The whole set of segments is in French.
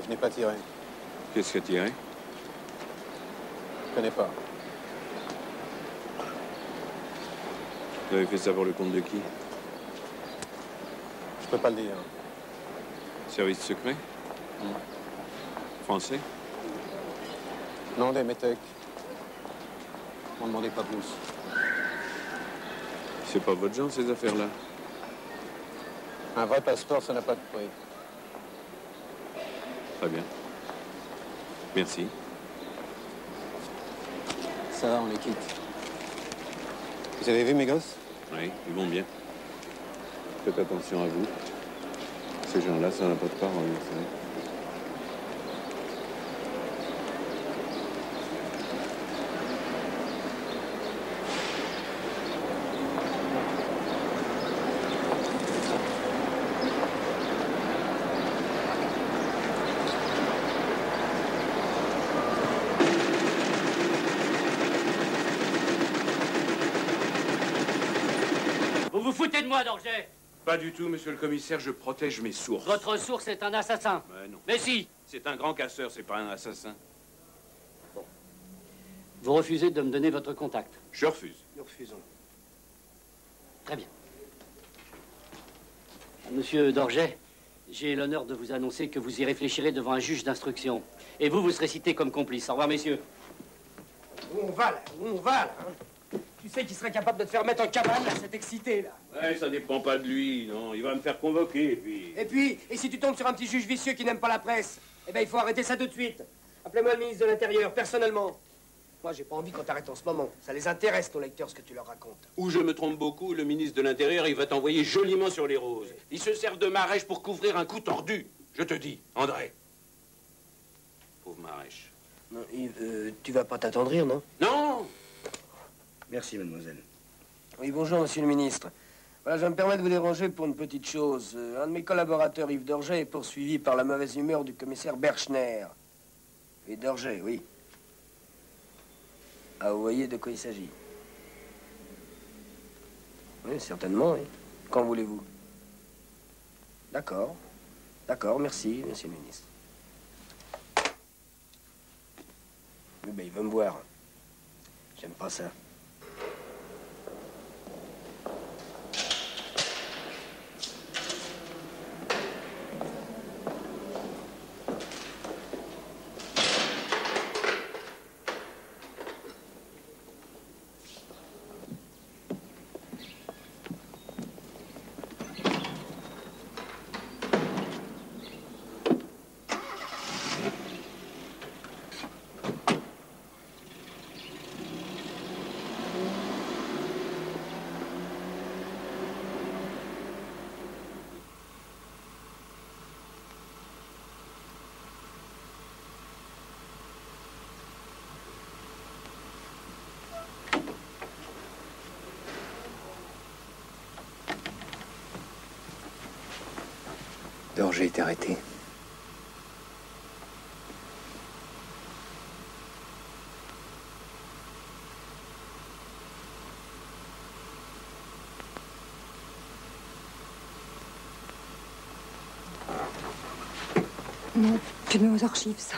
Je n'ai pas tiré. Qu'est-ce qui a tiré? Je connais pas. Vous avez fait ça pour le compte de qui? Je peux pas le dire. Service secret? Français? Non, des métèques. On ne demandait pas plus. C'est pas votre genre, ces affaires-là. Un vrai passeport, ça n'a pas de prix. Très bien. Merci. Ça va, on les quitte. Vous avez vu mes gosses? Oui, ils vont bien. Faites attention à vous. Ces gens-là, ça n'a pas de parole, vous savez. Vous vous foutez de moi, Dorget? Pas du tout, monsieur le commissaire, je protège mes sources. Votre source est un assassin. Non. Mais si. C'est un grand casseur, c'est pas un assassin. Vous refusez de me donner votre contact. Je refuse. Nous refusons. Très bien. Monsieur Dorget, j'ai l'honneur de vous annoncer que vous y réfléchirez devant un juge d'instruction. Et vous serez cité comme complice. Au revoir, messieurs. Où on va, là? Où on va, là, hein? Tu sais qu'il serait capable de te faire mettre en cabane, là, cet excité, là. Ouais, ça dépend pas de lui, non. Il va me faire convoquer, puis... Et si tu tombes sur un petit juge vicieux qui n'aime pas la presse, eh ben, il faut arrêter ça tout de suite. Appelez-moi le ministre de l'Intérieur, personnellement. Moi, j'ai pas envie qu'on t'arrête en ce moment. Ça les intéresse, nos lecteurs, ce que tu leur racontes. Où je me trompe beaucoup, le ministre de l'Intérieur, il va t'envoyer joliment sur les roses. Il se sert de Marèche pour couvrir un coup tordu. Je te dis, André. Pauvre Marèche. Non, Yves, tu vas pas t'attendrir, non? Non! Merci, mademoiselle. Oui, bonjour, monsieur le ministre. Voilà, je me permets de vous déranger pour une petite chose. Un de mes collaborateurs, Yves Dorget, est poursuivi par la mauvaise humeur du commissaire Berchner. Et Dorget, oui. Ah, vous voyez de quoi il s'agit? Oui, certainement, oui. Quand voulez-vous? D'accord. D'accord, merci, monsieur le ministre. Oui, ben, il veut me voir. J'aime pas ça. Dorget est arrêté. Non, tu le mets aux archives, ça.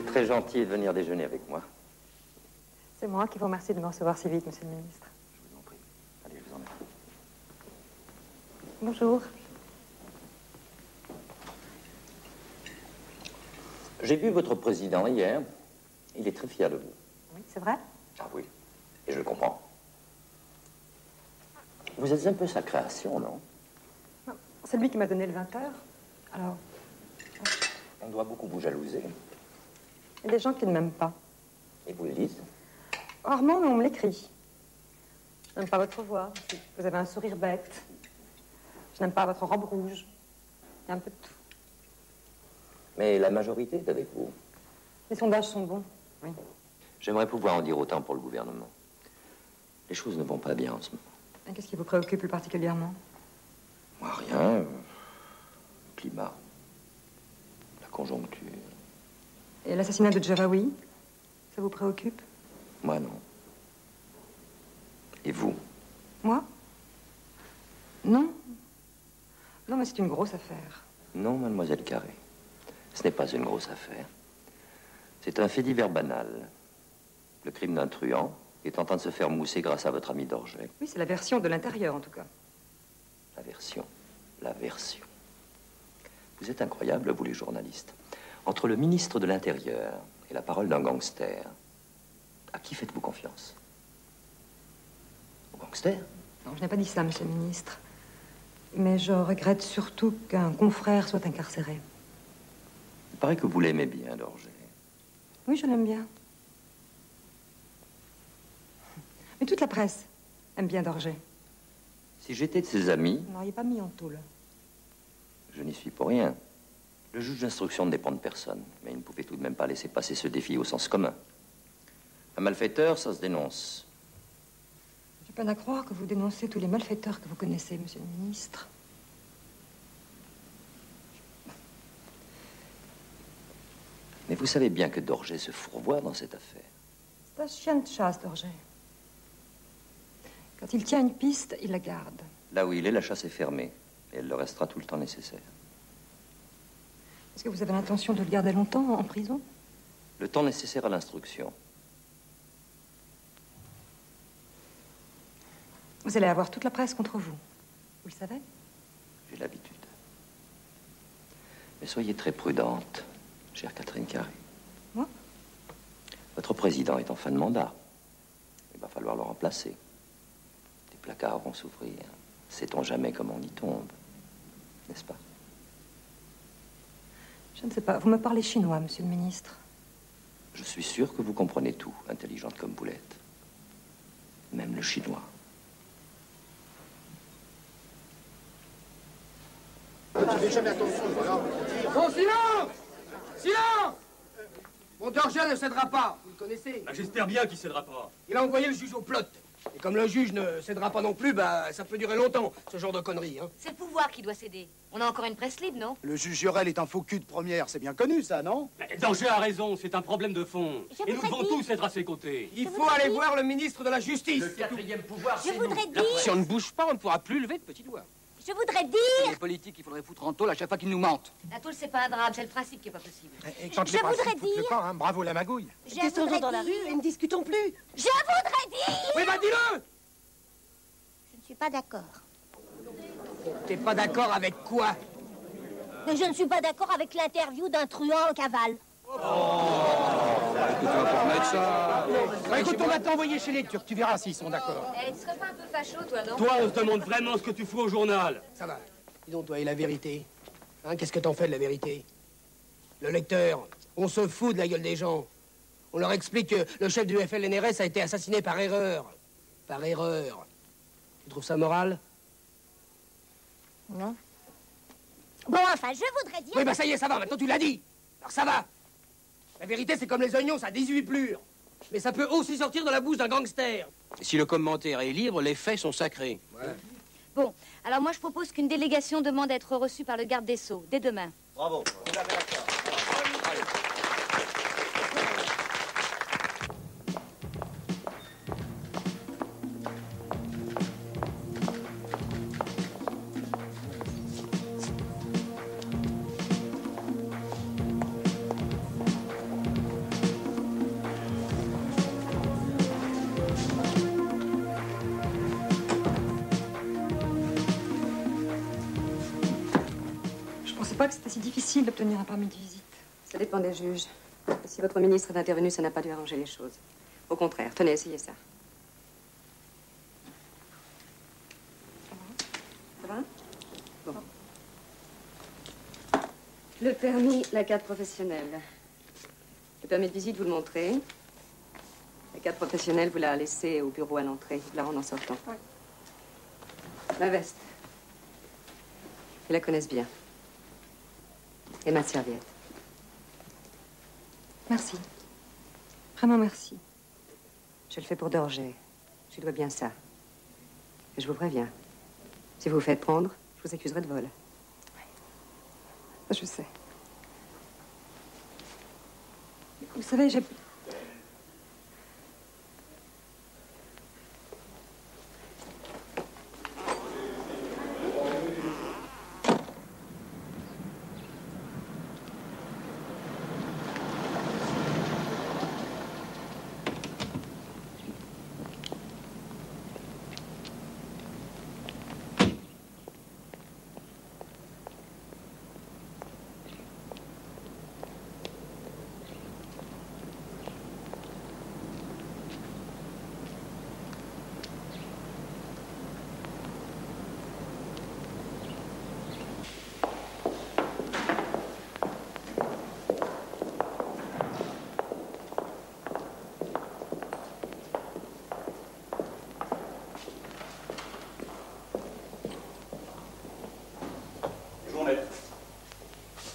Très gentil de venir déjeuner avec moi. C'est moi qui vous remercie de me recevoir si vite, monsieur le ministre. Je vous en prie. Allez, je vous emmène. Bonjour. J'ai vu votre président hier. Il est très fier de vous. Oui, c'est vrai? Ah oui, et je le comprends. Vous êtes un peu sa création, non? Non, c'est lui qui m'a donné le 20h. Alors... On doit beaucoup vous jalouser. Il y a des gens qui ne m'aiment pas. Et vous le dites? Rarement, mais on me l'écrit. Je n'aime pas votre voix. Vous avez un sourire bête. Je n'aime pas votre robe rouge. Il y a un peu de tout. Mais la majorité est avec vous. Les sondages sont bons, oui. J'aimerais pouvoir en dire autant pour le gouvernement. Les choses ne vont pas bien en ce moment. Et qu'est-ce qui vous préoccupe plus particulièrement? Moi, rien. Le climat. La conjoncture. Et l'assassinat de Javaoui, ça vous préoccupe? Moi, non. Et vous? Moi? Non. Non, mais c'est une grosse affaire. Non, mademoiselle Carré. Ce n'est pas une grosse affaire. C'est un fait divers banal. Le crime d'un truand est en train de se faire mousser grâce à votre ami d'Orgey. Oui, c'est la version de l'intérieur, en tout cas. La version. La version. Vous êtes incroyables, vous les journalistes. Entre le ministre de l'Intérieur et la parole d'un gangster, à qui faites-vous confiance? Au gangster? Non, je n'ai pas dit ça, monsieur le ministre. Mais je regrette surtout qu'un confrère soit incarcéré. Il paraît que vous l'aimez bien, d'Orgey. Oui, je l'aime bien. Mais toute la presse aime bien d'Orgey. Si j'étais de ses amis, Vous n'auriez pas mis en tôle. je n'y suis pour rien. Le juge d'instruction ne dépend de personne, mais il ne pouvait tout de même pas laisser passer ce défi au sens commun. Un malfaiteur, ça se dénonce. J'ai peine à croire que vous dénoncez tous les malfaiteurs que vous connaissez, monsieur le ministre. Mais vous savez bien que d'Orgey se fourvoie dans cette affaire. C'est un chien de chasse, d'Orgey. Quand il tient une piste, il la garde. Là où il est, la chasse est fermée. Et elle le restera tout le temps nécessaire. Est-ce que vous avez l'intention de le garder longtemps en prison? Le temps nécessaire à l'instruction. Vous allez avoir toute la presse contre vous. Vous le savez? J'ai l'habitude. Mais soyez très prudente, chère Catherine Carré. Moi? Votre président est en fin de mandat. Il va falloir le remplacer. Des placards vont s'ouvrir. Sait-on jamais comment on y tombe, n'est-ce pas? Je ne sais pas. Vous me parlez chinois, monsieur le ministre. Je suis sûr que vous comprenez tout, intelligente comme vous l'êtes. Même le chinois. Bon, silence! Silence! Mon d'Orgey ne cédera pas, vous le connaissez. Bah, j'espère bien qu'il cédera pas. Il a envoyé le juge au plot. Et comme le juge ne cédera pas non plus, bah, ça peut durer longtemps, ce genre de conneries, hein. C'est le pouvoir qui doit céder. On a encore une presse libre, non? Le juge Jurel est un faux cul de première, c'est bien connu, ça, non? D'Orgey a raison, c'est un problème de fond. Et nous devons tous être à ses côtés. Il faut aller voir le ministre de la Justice. Le quatrième pouvoir, Je voudrais dire... Si on ne bouge pas, on ne pourra plus lever de petits doigts. Je voudrais dire... Les politiques, il faudrait foutre en tôle à chaque fois qu'ils nous mentent. La tôle, c'est pas un drame, c'est le principe qui est pas possible. Et quand Je les principes voudrais foutent le dire- camp, hein, bravo la magouille. Descendons dans la rue et ne discutons plus. Je voudrais dire... Oui, bah dis-le! Je ne suis pas d'accord. T'es pas d'accord avec quoi? Mais je ne suis pas d'accord avec l'interview d'un truand en cavale. Bah, écoute, on va t'envoyer chez les Turcs, tu verras s'ils sont d'accord. Eh, tu serais pas un peu facho, toi, non? Toi, on se demande vraiment ce que tu fous au journal. Ça va. Dis donc, toi, et la vérité? Hein, qu'est-ce que t'en fais de la vérité? Le lecteur, on se fout de la gueule des gens. On leur explique que le chef du FLNRS a été assassiné par erreur. Par erreur. Tu trouves ça moral? Non. Bon, enfin, je voudrais dire... Oui, bah ça y est, ça va, maintenant tu l'as dit. Alors ça va. La vérité, c'est comme les oignons, ça a 18 plures. Mais ça peut aussi sortir de la bouche d'un gangster. Si le commentaire est libre, les faits sont sacrés. Bon, alors moi, je propose qu'une délégation demande à être reçue par le garde des Sceaux, dès demain. Bravo. Je pensais pas que c'était si difficile d'obtenir un permis de visite. Ça dépend des juges. Si votre ministre est intervenu, ça n'a pas dû arranger les choses. Au contraire, tenez, essayez ça. Ça va? Bon. Le permis, la carte professionnelle. Le permis de visite, vous le montrez. La carte professionnelle, vous la laissez au bureau à l'entrée. Vous la rendez en sortant. Oui. La veste. Ils la connaissent bien. Et ma serviette. Merci. Vraiment merci. Je le fais pour Dorget. Je lui dois bien ça. Et je vous préviens. Si vous vous faites prendre, je vous accuserai de vol. Je sais. Vous savez, j'ai...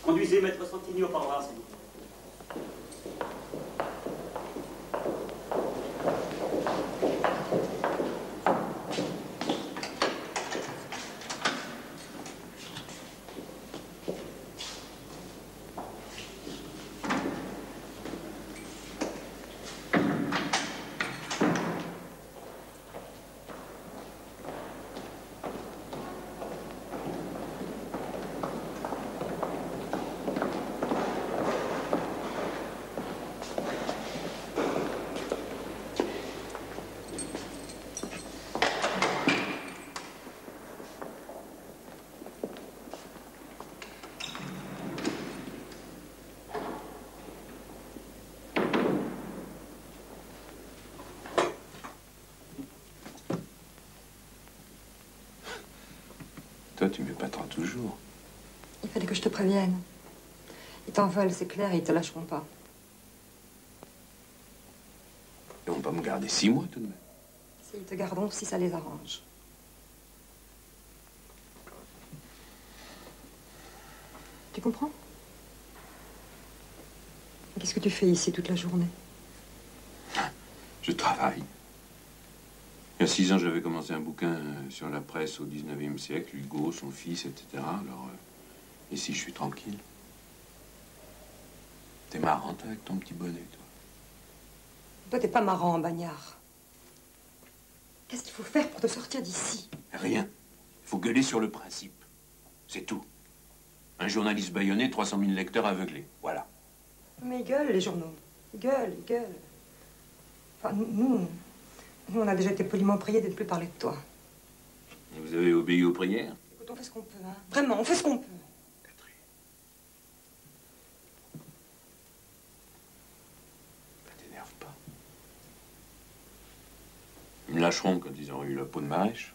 Conduisez Maître Santini au parloir, s'il vous plaît. Toi, tu m'épateras toujours. Il fallait que je te prévienne. Ils t'en veulent, c'est clair, et ils te lâcheront pas. Ils vont pas me garder 6 mois, tout de même. Si, ils te garderont si ça les arrange. Tu comprends? Qu'est-ce que tu fais ici toute la journée? Je travaille. Il y a 6 ans, j'avais commencé un bouquin sur la presse au 19e siècle, Hugo, son fils, etc. Alors, ici, je suis tranquille. T'es marrante avec ton petit bonnet, toi. Toi, t'es pas marrant, Bagnard. Qu'est-ce qu'il faut faire pour te sortir d'ici? Rien. Il faut gueuler sur le principe. C'est tout. Un journaliste bâillonné, 300 000 lecteurs aveuglés. Voilà. Mais ils gueulent, les journaux. Ils gueulent, ils gueulent. Enfin, nous, on a déjà été poliment priés de ne plus parler de toi. Et vous avez obéi aux prières? Écoute, on fait ce qu'on peut, hein. Vraiment, on fait ce qu'on peut. Catherine. T'énerve pas. Ils me lâcheront quand ils auront eu la peau de Marèche.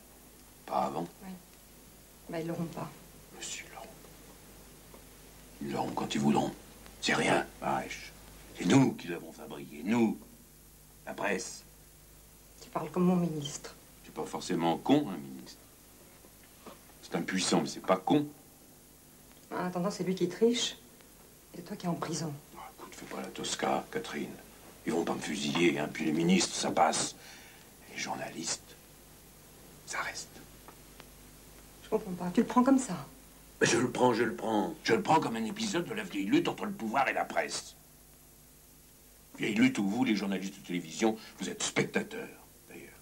Pas avant. Oui. Ben, ils l'auront pas. Monsieur, ils l'auront. Ils l'auront quand ils voudront. C'est rien, Marèche. C'est nous qui l'avons fabriqué. Nous. La presse. Tu parles comme mon ministre. C'est pas forcément con, un ministre. C'est impuissant, mais c'est pas con. En attendant, c'est lui qui triche. Et toi qui es en prison. Oh, écoute, fais pas la Tosca, Catherine. Ils vont pas me fusiller, hein. Puis les ministres, ça passe. Et les journalistes, ça reste. Je comprends pas. Tu le prends comme ça. Mais je le prends, je le prends. Je le prends comme un épisode de la vieille lutte entre le pouvoir et la presse. Vieille lutte où vous, les journalistes de télévision, vous êtes spectateurs, d'ailleurs.